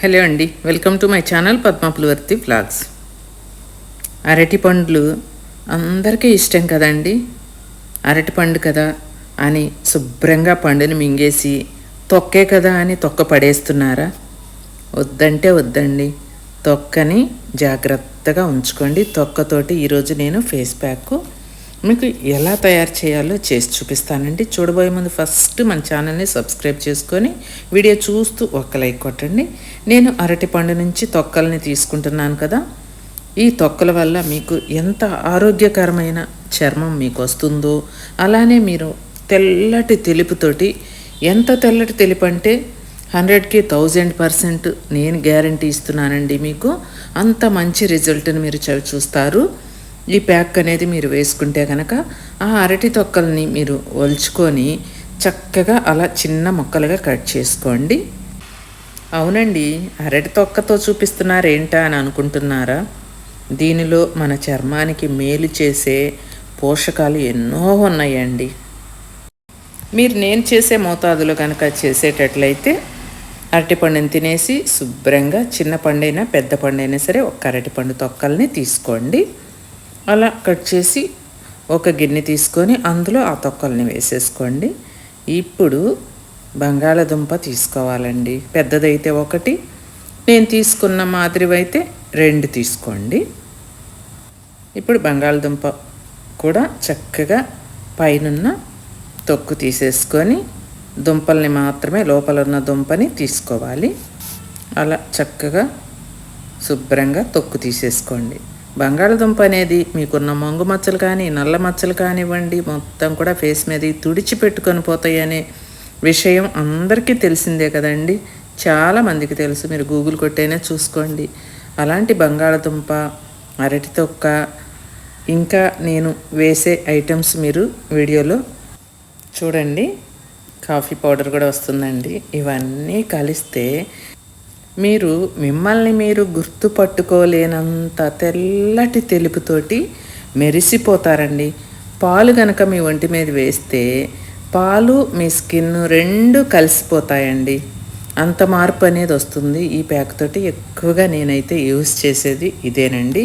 Hello అండి, welcome to my channel Padma Pulavarthi vlogs. అరటి పండ్లు అందరికీ ఇష్టం కదండి. అరటి పండు కదా అని శుభ్రంగా పండుని మింగేసి తొక్కే కదా అని తొక్క పడేస్తున్నారా? వద్దంటే వద్దండి, తొక్కని జాగ్రత్తగా ఉంచుకోండి. తొక్కతోటి ఈరోజు నేను ఫేస్ ప్యాక్ మీకు ఎలా తయారు చేయాలో చేసి చూపిస్తానండి. చూడబోయే ముందు ఫస్ట్ మన ఛానల్ని సబ్స్క్రైబ్ చేసుకొని వీడియో చూస్తూ ఒక లైక్ కొట్టండి. నేను అరటిపండు నుంచి తొక్కల్ని తీసుకుంటున్నాను కదా, ఈ తొక్కల వల్ల మీకు ఎంత ఆరోగ్యకరమైన చర్మం మీకు వస్తుందో, అలానే మీరు తెల్లటి తెలుపుతోటి, ఎంత తెల్లటి తెలుపు అంటే 100కి 1000% నేను గ్యారంటీ ఇస్తున్నానండి మీకు. అంత మంచి రిజల్ట్ని మీరు చూస్తారు. ఈ ప్యాక్ అనేది మీరు వేసుకుంటే కనుక ఆ అరటి తొక్కల్ని మీరు ఒలుచుకొని చక్కగా అలా చిన్న ముక్కలుగా కట్ చేసుకోండి. అవునండి, అరటి తొక్కతో చూపిస్తున్నారేంటా అని అనుకుంటున్నారా? దీనిలో మన చర్మానికి మేలు చేసే పోషకాలు ఎన్నో ఉన్నాయండి. మీరు నేను చేసే మోతాదులో కనుక చేసేటట్లయితే అరటిపండుని తినేసి శుభ్రంగా చిన్న పండైనా పెద్ద పండైనా సరే ఒక అరటిపండు తొక్కల్ని తీసుకోండి. అలా కట్ చేసి ఒక గిన్నె తీసుకొని అందులో ఆ తొక్కల్ని వేసేసుకోండి. ఇప్పుడు బంగాళదుంప తీసుకోవాలండి. పెద్దదైతే ఒకటి, నేను తీసుకున్న మాదిరివైతే 2 తీసుకోండి. ఇప్పుడు బంగాళదుంప కూడా చక్కగా పైనున్న తొక్కు తీసేసుకొని దుంపల్ని మాత్రమే, లోపల ఉన్న దుంపని తీసుకోవాలి. అలా చక్కగా శుభ్రంగా తొక్కు తీసేసుకోండి. బంగాళదుంప అనేది మీకున్న మంగు మచ్చలు కానీ నల్ల మచ్చలు కానివ్వండి మొత్తం కూడా ఫేస్ మీద తుడిచిపెట్టుకొని పోతాయనే విషయం అందరికీ తెలిసిందే కదండి. చాలామందికి తెలుసు, మీరు గూగుల్ కొట్టైనా చూసుకోండి. అలాంటి బంగాళదుంప, అరటి తొక్క, ఇంకా నేను వేసే ఐటమ్స్ మీరు వీడియోలో చూడండి. కాఫీ పౌడర్ కూడా వస్తుందండి. ఇవన్నీ కలిస్తే మీరు మిమ్మల్ని మీరు గుర్తుపట్టుకోలేనంత తెల్లటి తెలుపుతోటి మెరిసిపోతారండి. పాలు కనుక మీ ఒంటి మీద వేస్తే పాలు మీ స్కిన్ 2 కలిసిపోతాయండి. అంత మార్పు అనేది వస్తుంది ఈ ప్యాక్ తోటి. ఎక్కువగా నేనైతే యూజ్ చేసేది ఇదేనండి.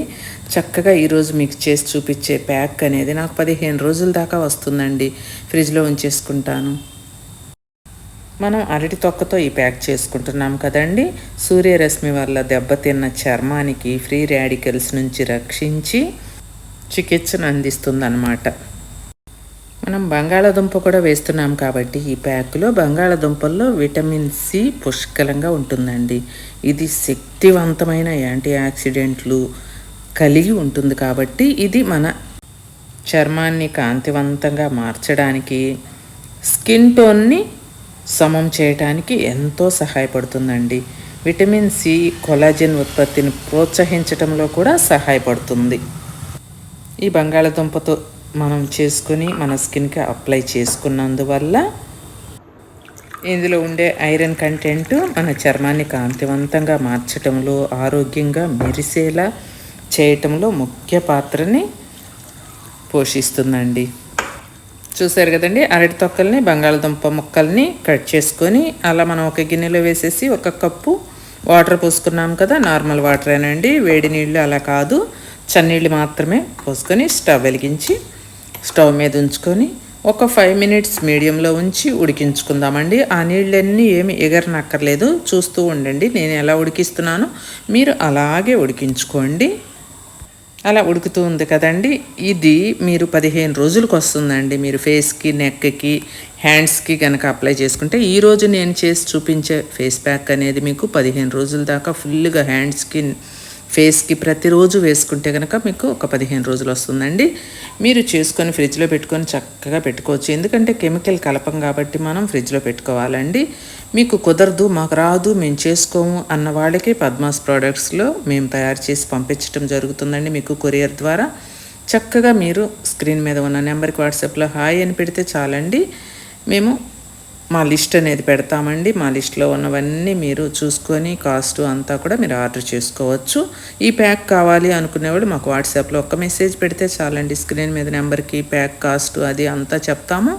చక్కగా ఈరోజు మీకు చేసి చూపించే ప్యాక్ అనేది నాకు 15 రోజుల దాకా వస్తుందండి. ఫ్రిడ్జ్లో ఉంచేసుకుంటాను. మనం అరటి తొక్కతో ఈ ప్యాక్ చేసుకుంటున్నాం కదండి. సూర్యరశ్మి వల్ల దెబ్బతిన్న చర్మానికి ఫ్రీ రాడికల్స్ నుంచి రక్షించి చికిత్సను అందిస్తుందన్నమాట. మనం బంగాళాదుంప కూడా వేస్తున్నాం కాబట్టి ఈ ప్యాక్లో బంగాళాదుంపల్లో విటమిన్ సి పుష్కలంగా ఉంటుందండి. ఇది శక్తివంతమైన యాంటీ ఆక్సిడెంట్లు కలిగి ఉంటుంది కాబట్టి ఇది మన చర్మాన్ని కాంతివంతంగా మార్చడానికి, స్కిన్ టోన్ని సమం చేయడానికి ఎంతో సహాయపడుతుందండి. విటమిన్ సి కొలాజన్ ఉత్పత్తిని ప్రోత్సహించడంలో కూడా సహాయపడుతుంది. ఈ బంగాళదుంపతో మనం చేసుకుని మన స్కిన్కి అప్లై చేసుకున్నందువల్ల ఇందులో ఉండే ఐరన్ కంటెంట్ మన చర్మాన్ని కాంతివంతంగా మార్చటంలో, ఆరోగ్యంగా మెరిసేలా చేయటంలో ముఖ్య పాత్రని పోషిస్తుందండి. చూసారు కదండి, అరటి తొక్కల్ని బంగాళదుంప ముక్కల్ని కట్ చేసుకొని అలా మనం ఒక గిన్నెలో వేసేసి 1 కప్పు వాటర్ పోసుకున్నాం కదా. నార్మల్ వాటరేనండి, వేడి నీళ్ళు అలా కాదు, చన్నీళ్ళు మాత్రమే పోసుకొని స్టవ్ వెలిగించి స్టవ్ మీద ఉంచుకొని ఒక 5 మినిట్స్ మీడియంలో ఉంచి ఉడికించుకుందామండి. ఆ నీళ్ళన్నీ ఏమి ఎగరనక్కర్లేదు, చూస్తూ ఉండండి. నేను ఎలా ఉడికిస్తున్నానో మీరు అలాగే ఉడికించుకోండి. అలా ఉడుకుతూ ఉంది కదండి. ఇది మీరు 15 రోజులకు వస్తుందండి. మీరు ఫేస్కి, నెక్కి, హ్యాండ్స్కి కనుక అప్లై చేసుకుంటే, ఈరోజు నేను చేసి చూపించే ఫేస్ ప్యాక్ అనేది మీకు 15 రోజుల దాకా ఫుల్గా హ్యాండ్స్కి, ఫేస్కి ప్రతిరోజు వేసుకుంటే కనుక మీకు ఒక 15 రోజులు వస్తుందండి. మీరు చేసుకొని ఫ్రిడ్జ్లో పెట్టుకొని చక్కగా పెట్టుకోవచ్చు. ఎందుకంటే కెమికల్ కలపం కాబట్టి మనం ఫ్రిడ్జ్లో పెట్టుకోవాలండి. మీకు కుదరదు, మాకు రాదు, మేము చేసుకోము అన్న వాళ్ళకి పద్మాస్ ప్రోడక్ట్స్లో మేము తయారు చేసి పంపించడం జరుగుతుందండి మీకు కొరియర్ ద్వారా. చక్కగా మీరు స్క్రీన్ మీద ఉన్న నెంబర్కి వాట్సాప్లో హాయ్ అని పెడితే చాలండి. మేము మా లిస్ట్ అనేది పెడతామండి. మా లిస్ట్లో ఉన్నవన్నీ మీరు చూసుకొని కాస్ట్ అంతా కూడా మీరు ఆర్డర్ చేసుకోవచ్చు. ఈ ప్యాక్ కావాలి అనుకునేవాళ్ళు మాకు వాట్సాప్లో ఒక మెసేజ్ పెడితే చాలండి. స్క్రీన్ మీద నెంబర్కి ప్యాక్ కాస్ట్ అది అంతా చెప్తాము,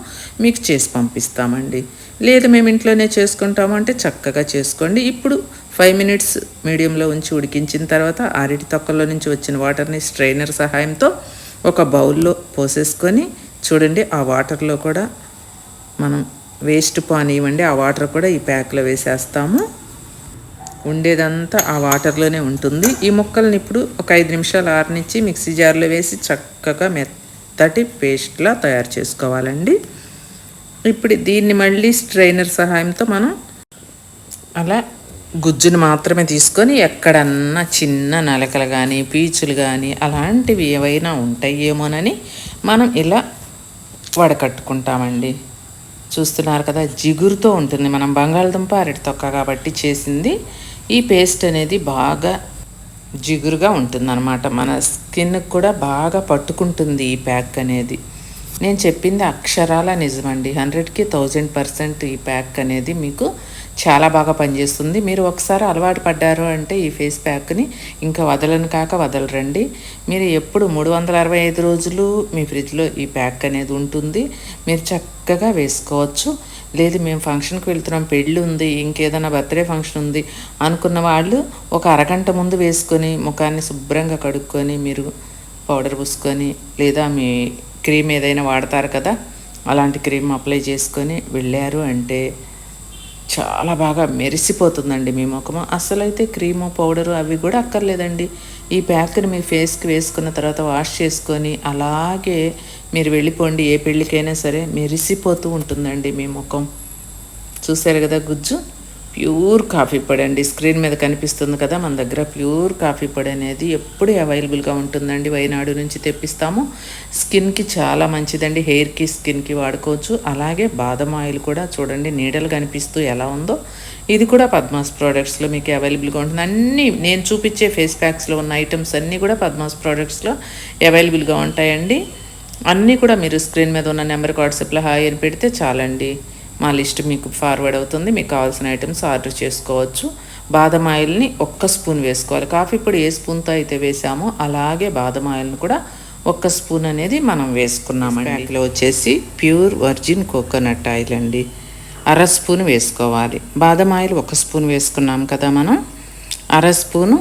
మీకు చేసి పంపిస్తామండి. లేదు మేము ఇంట్లోనే చేసుకుంటాము అంటే చక్కగా చేసుకోండి. ఇప్పుడు 5 మినిట్స్ మీడియంలో ఉంచి ఉడికించిన తర్వాత అరటి తొక్కల్లో నుంచి వచ్చిన వాటర్ని స్ట్రైనర్ సహాయంతో ఒక బౌల్లో పోసేసుకొని చూడండి, ఆ వాటర్లో కూడా మనం వేస్ట్ పానీయమండి, ఆ వాటర్ కూడా ఈ ప్యాక్లో వేసేస్తాము. ఉండేదంతా ఆ వాటర్లోనే ఉంటుంది. ఈ ముక్కల్ని ఇప్పుడు ఒక 5 నిమిషాలు ఆరనిచ్చి మిక్సీ జార్లో వేసి చక్కగా మెత్తటి పేస్ట్లా తయారు చేసుకోవాలండి. ఇప్పుడు దీన్ని మళ్ళీ స్ట్రైనర్ సహాయంతో మనం అలా గుజ్జును మాత్రమే తీసుకొని ఎక్కడన్నా చిన్న నలకలు కానీ పీచులు కానీ అలాంటివి ఏవైనా ఉంటాయేమోనని మనం ఇలా వడకట్టుకుంటామండి. చూస్తున్నారు కదా, జిగురుతో ఉంటుంది. మనం బంగాళదుంప అరటి తొక్క కాబట్టి చేసింది. ఈ పేస్ట్ అనేది బాగా జిగురుగా ఉంటుందన్నమాట. మన స్కిన్కి కూడా బాగా పట్టుకుంటుంది ఈ ప్యాక్ అనేది. నేను చెప్పింది అక్షరాల నిజమండి. 100కి 1000% ఈ ప్యాక్ అనేది మీకు చాలా బాగా పనిచేస్తుంది. మీరు ఒకసారి అలవాటు పడ్డారు అంటే ఈ ఫేస్ ప్యాక్ని ఇంకా వదలను కాక వదలరండి. మీరు ఎప్పుడు 365 రోజులు మీ ఫ్రిడ్జ్లో ఈ ప్యాక్ అనేది ఉంటుంది. మీరు చక్కగా వేసుకోవచ్చు. లేదు మేము ఫంక్షన్కి వెళ్తున్నాం, పెళ్ళి ఉంది, ఇంకేదైనా బర్త్డే ఫంక్షన్ ఉంది అనుకున్న వాళ్ళు ఒక అరగంట ముందు వేసుకొని ముఖాన్ని శుభ్రంగా కడుక్కొని మీరు పౌడర్ పూసుకొని, లేదా మీ క్రీమ్ ఏదైనా వాడతారు కదా, అలాంటి క్రీమ్ అప్లై చేసుకొని వెళ్ళారు అంటే చాలా బాగా మెరిసిపోతుందండి మీ ముఖము. అసలైతే క్రీము పౌడరు అవి కూడా అక్కర్లేదండి. ఈ ప్యాక్ని మీ ఫేస్కి వేసుకున్న తర్వాత వాష్ చేసుకొని అలాగే మీరు వెళ్ళిపోండి. ఏ పెళ్ళికైనా సరే మెరిసిపోతూ ఉంటుందండి మీ ముఖం. చూసారు కదా గుజ్జు, ప్యూర్ కాఫీ పొడి అండి. స్క్రీన్ మీద కనిపిస్తుంది కదా, మన దగ్గర ప్యూర్ కాఫీ పొడి అనేది ఎప్పుడూ అవైలబుల్గా ఉంటుందండి. వైనాడు నుంచి తెప్పిస్తాము. స్కిన్కి చాలా మంచిదండి. హెయిర్కి స్కిన్కి వాడుకోవచ్చు. అలాగే బాదం ఆయిల్ కూడా చూడండి నీడలు కనిపిస్తూ ఎలా ఉందో, ఇది కూడా పద్మాస్ ప్రోడక్ట్స్లో మీకు అవైలబుల్గా ఉంటుంది. అన్నీ నేను చూపించే ఫేస్ ప్యాక్స్లో ఉన్న ఐటమ్స్ అన్నీ కూడా పద్మాస్ ప్రోడక్ట్స్లో అవైలబుల్గా ఉంటాయండి. అన్నీ కూడా మీరు స్క్రీన్ మీద ఉన్న నెంబర్కి వాట్సాప్లో హాయ్ అని పెడితే చాలండి, మా లిస్ట్ మీకు ఫార్వర్డ్ అవుతుంది. మీకు కావాల్సిన ఐటమ్స్ ఆర్డర్ చేసుకోవచ్చు. బాదం ఆయిల్ని 1 స్పూన్ వేసుకోవాలి. కాఫీ పొడి ఏ స్పూన్తో అయితే వేసామో అలాగే బాదం ఆయిల్ని కూడా 1 స్పూన్ అనేది మనం వేసుకున్నామండి. ప్యాక్లో వచ్చేసి ప్యూర్ వర్జిన్ కోకోనట్ ఆయిల్ అండి, 1/2 స్పూన్ వేసుకోవాలి. బాదం ఆయిల్ 1 స్పూన్ వేసుకున్నాం కదా, మనం 1/2 స్పూను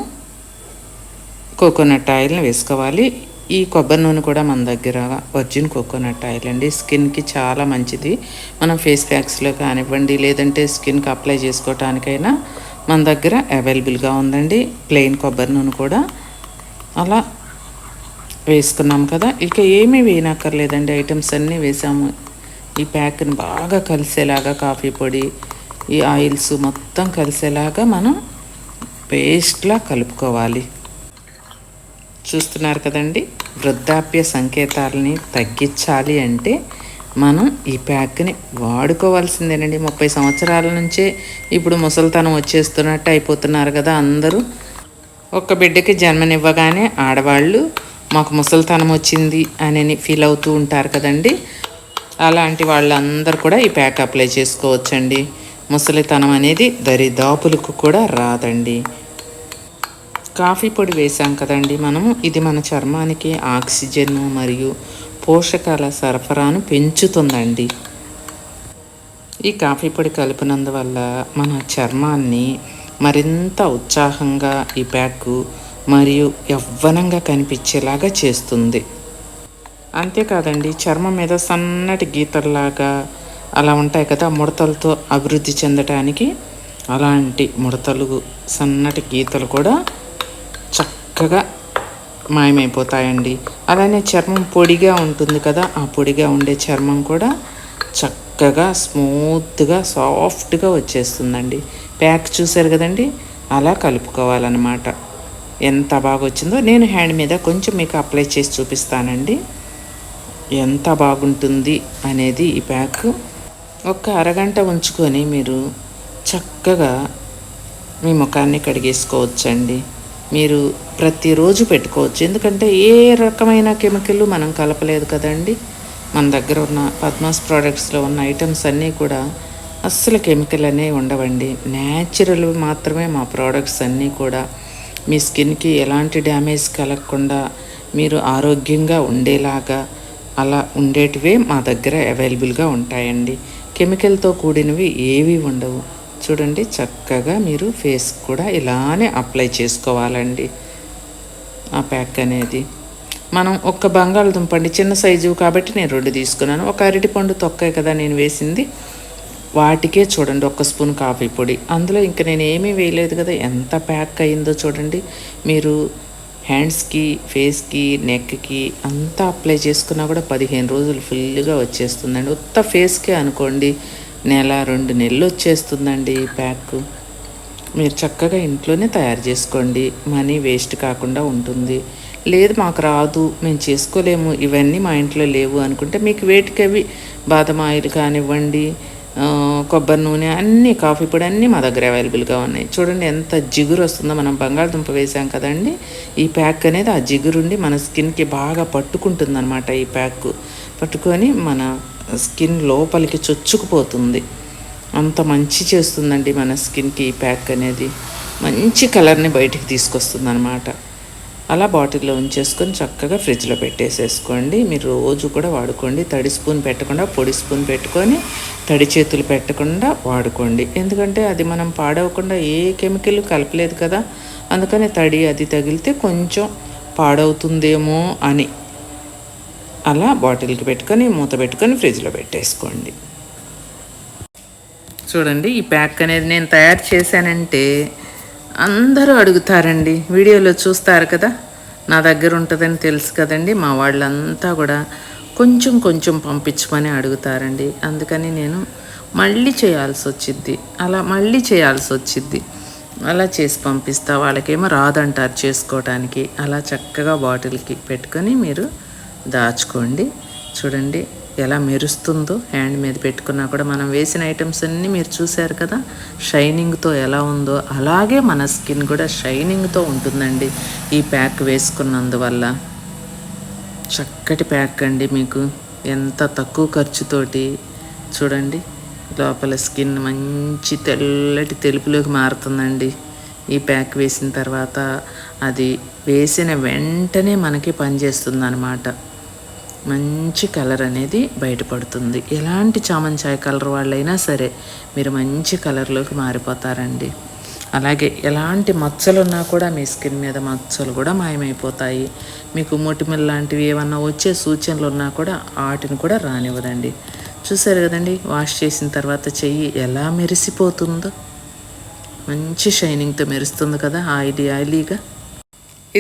కోకోనట్ ఆయిల్ని వేసుకోవాలి. ఈ కొబ్బరి నూనె కూడా మన దగ్గర వర్జిన్ కోకోనట్ ఆయిల్ అండి, స్కిన్కి చాలా మంచిది. మనం ఫేస్ ప్యాక్స్లో కానివ్వండి, లేదంటే స్కిన్కి అప్లై చేసుకోవటానికైనా మన దగ్గర అవైలబుల్గా ఉందండి. ప్లెయిన్ కొబ్బరి నూనె కూడా అలా వేసుకున్నాం కదా. ఇక ఏమీ వేయనక్కర్లేదండి, ఐటమ్స్ అన్నీ వేసాము. ఈ ప్యాక్ని బాగా కలిసేలాగా కాఫీ పొడి, ఈ ఆయిల్స్ మొత్తం కలిసేలాగా మనం పేస్ట్లా కలుపుకోవాలి. చూస్తున్నారు కదండి, వృద్ధాప్య సంకేతాలని తగ్గించాలి అంటే మనం ఈ ప్యాక్ని వాడుకోవాల్సిందేనండి. 30 సంవత్సరాల నుంచే ఇప్పుడు ముసలితనం వచ్చేస్తున్నట్టు అయిపోతున్నారు కదా అందరూ. ఒక బిడ్డకి జన్మనివ్వగానే ఆడవాళ్ళు మాకు ముసలితనం వచ్చింది అని ఫీల్ అవుతూ ఉంటారు కదండి. అలాంటి వాళ్ళందరూ కూడా ఈ ప్యాక్ అప్లై చేసుకోవచ్చండి. ముసలితనం అనేది దరిదాపులకు కూడా రాదండి. కాఫీ పొడి వేసాం కదండి మనము, ఇది మన చర్మానికి ఆక్సిజన్ మరియు పోషకాల సరఫరాను పెంచుతుందండి. ఈ కాఫీ పొడి కలిపినందువల్ల మన చర్మాన్ని మరింత ఉత్సాహంగా ఈ ప్యాక్ మరియు యవ్వనంగా కనిపించేలాగా చేస్తుంది. అంతేకాదండి, చర్మం మీద సన్నటి గీతల్లాగా అలా ఉంటాయి కదా, ముడతలతో అభివృద్ధి చెందటానికి అలాంటి ముడతలు, సన్నటి గీతలు కూడా చక్కగా మాయమైపోతాయండి. అలానే చర్మం పొడిగా ఉంటుంది కదా, ఆ పొడిగా ఉండే చర్మం కూడా చక్కగా స్మూత్గా సాఫ్ట్గా వచ్చేస్తుందండి. ప్యాక్ చూసారు కదండి, అలా కలుపుకోవాలన్నమాట. ఎంత బాగా వచ్చిందో నేను హ్యాండ్ మీద కొంచెం మీకు అప్లై చేసి చూపిస్తానండి, ఎంత బాగుంటుంది అనేది. ఈ ప్యాక్ ఒక అరగంట ఉంచుకొని మీరు చక్కగా మీ ముఖాన్ని కడిగేసుకోవచ్చండి. మీరు ప్రతిరోజు పెట్టుకోవచ్చు, ఎందుకంటే ఏ రకమైన కెమికల్ మనం కలపలేదు కదండి. మన దగ్గర ఉన్న పద్మాస్ ప్రోడక్ట్స్లో ఉన్న ఐటమ్స్ అన్నీ కూడా అస్సలు కెమికల్ అనేవి ఉండవండి. న్యాచురల్ మాత్రమే మా ప్రోడక్ట్స్ అన్నీ కూడా. మీ స్కిన్కి ఎలాంటి డ్యామేజ్ కలగకుండా మీరు ఆరోగ్యంగా ఉండేలాగా అలా ఉండేటివే మా దగ్గర అవైలబుల్గా ఉంటాయండి. కెమికల్తో కూడినవి ఏవి ఉండవు. చూడండి చక్కగా మీరు ఫేస్ కూడా ఇలానే అప్లై చేసుకోవాలండి ఆ ప్యాక్ అనేది. మనం ఒక్క బంగాళదుంప అండి, చిన్న సైజు కాబట్టి నేను 2 తీసుకున్నాను. ఒక అరటిపండు తొక్కే కదా నేను వేసింది, వాటికే చూడండి 1 స్పూన్ కాఫీ పొడి. అందులో ఇంక నేను ఏమీ వేయలేదు కదా, ఎంత ప్యాక్ అయిందో చూడండి. మీరు హ్యాండ్స్కి, ఫేస్కి, నెక్కి అంతా అప్లై చేసుకున్నా కూడా 15 రోజులు ఫుల్గా వచ్చేస్తుందండి. ఉత్త ఫేస్కే అనుకోండి నెల 2 నెలలు వచ్చేస్తుందండి ఈ ప్యాక్. మీరు చక్కగా ఇంట్లోనే తయారు చేసుకోండి, మనీ వేస్ట్ కాకుండా ఉంటుంది. లేదు మాకు రాదు, మేము చేసుకోలేము, ఇవన్నీ మా ఇంట్లో లేవు అనుకుంటే మీకు వేటికి అవి బాదం ఆయిల్ కానివ్వండి, కొబ్బరి నూనె, అన్నీ కాఫీ పొడి అన్నీ మా దగ్గర అవైలబుల్గా ఉన్నాయి. చూడండి ఎంత జిగురు వస్తుందో, మనం బంగాళదుంప వేసాం కదండి, ఈ ప్యాక్ అనేది ఆ జిగురుండి మన స్కిన్కి బాగా పట్టుకుంటుంది అనమాట. ఈ ప్యాక్ పట్టుకొని మన స్కిన్ లోపలికి చొచ్చుకుపోతుంది. అంత మంచి చేస్తుందండి మన స్కిన్కి ఈ ప్యాక్ అనేది. మంచి కలర్ని బయటికి తీసుకొస్తుంది అనమాట. అలా బాటిల్లో ఉంచేసుకొని చక్కగా ఫ్రిడ్జ్లో పెట్టేసేసుకోండి. మీరు రోజు కూడా వాడుకోండి. తడి స్పూన్ పెట్టకుండా పొడి స్పూన్ పెట్టుకొని తడి చేతులు పెట్టకుండా వాడుకోండి. ఎందుకంటే అది మనం పాడవకుండా ఏ కెమికల్ కలపలేదు కదా, అందుకని తడి అది తగిలితే కొంచెం పాడవుతుందేమో అని అలా బాటిల్కి పెట్టుకొని మూత పెట్టుకొని ఫ్రిడ్జ్లో పెట్టేసుకోండి. చూడండి ఈ ప్యాక్ అనేది నేను తయారు చేశానంటే అందరూ అడుగుతారండి. వీడియోలో చూస్తారు కదా, నా దగ్గర ఉంటుందని తెలుసు కదండి, మా వాళ్ళంతా కూడా కొంచెం కొంచెం పంపించమని అడుగుతారండి. అందుకని నేను మళ్ళీ చేయాల్సి వచ్చిద్ది, అలా చేసి పంపిస్తా. వాళ్ళకేమో రాదంటారు చేసుకోవడానికి. అలా చక్కగా బాటిల్కి పెట్టుకొని మీరు దాచుకోండి. చూడండి ఎలా మెరుస్తుందో, హ్యాండ్ మీద పెట్టుకున్నా కూడా మనం వేసిన ఐటమ్స్ అన్నీ మీరు చూశారు కదా, షైనింగ్తో ఎలా ఉందో అలాగే మన స్కిన్ కూడా షైనింగ్తో ఉంటుందండి ఈ ప్యాక్ వేసుకున్నందువల్ల. చక్కటి ప్యాక్ అండి, మీకు ఎంత తక్కువ ఖర్చుతోటి. చూడండి లోపల స్కిన్ మంచి తెల్లటి తెలుపులోకి మారుతుందండి ఈ ప్యాక్ వేసిన తర్వాత. అది వేసిన వెంటనే మనకి పనిచేస్తుంది అన్నమాట. మంచి కలర్ అనేది బయటపడుతుంది. ఎలాంటి చామంచాయ కలర్ వాళ్ళైనా సరే మీరు మంచి కలర్లోకి మారిపోతారండి. అలాగే ఎలాంటి మచ్చలు ఉన్నా కూడా మీ స్కిన్ మీద మచ్చలు కూడా మాయమైపోతాయి. మీకు మొటిమలు లాంటివి ఏమన్నా వచ్చే సూచనలు ఉన్నా కూడా వాటిని కూడా రానివ్వదండి. చూసారు కదండి, వాష్ చేసిన తర్వాత చెయ్యి ఎలా మెరిసిపోతుందో, మంచి షైనింగ్తో మెరుస్తుంది కదా, ఆయిలీగా.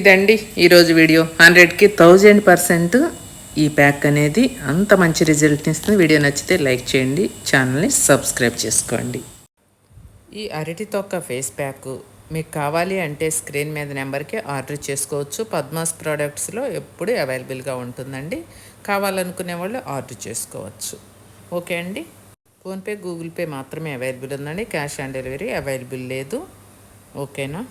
ఇదండి ఈరోజు వీడియో. 100కి 1000% ఈ ప్యాక్ అనేది అంత మంచి రిజల్ట్ని ఇస్తుంది. వీడియో నచ్చితే లైక్ చేయండి, ఛానల్ని సబ్స్క్రైబ్ చేసుకోండి. ఈ అరటి తొక్క ఫేస్ ప్యాక్ మీకు కావాలి అంటే స్క్రీన్ మీద నెంబర్కి ఆర్డర్ చేసుకోవచ్చు. పద్మాస్ ప్రోడక్ట్స్లో ఎప్పుడూ అవైలబుల్గా ఉంటుందండి. కావాలనుకునే వాళ్ళు ఆర్డర్ చేసుకోవచ్చు. ఓకే అండి. ఫోన్పే, గూగుల్ పే మాత్రమే అవైలబుల్ ఉందండి. క్యాష్ ఆన్ డెలివరీ అవైలబుల్ లేదు. ఓకేనా?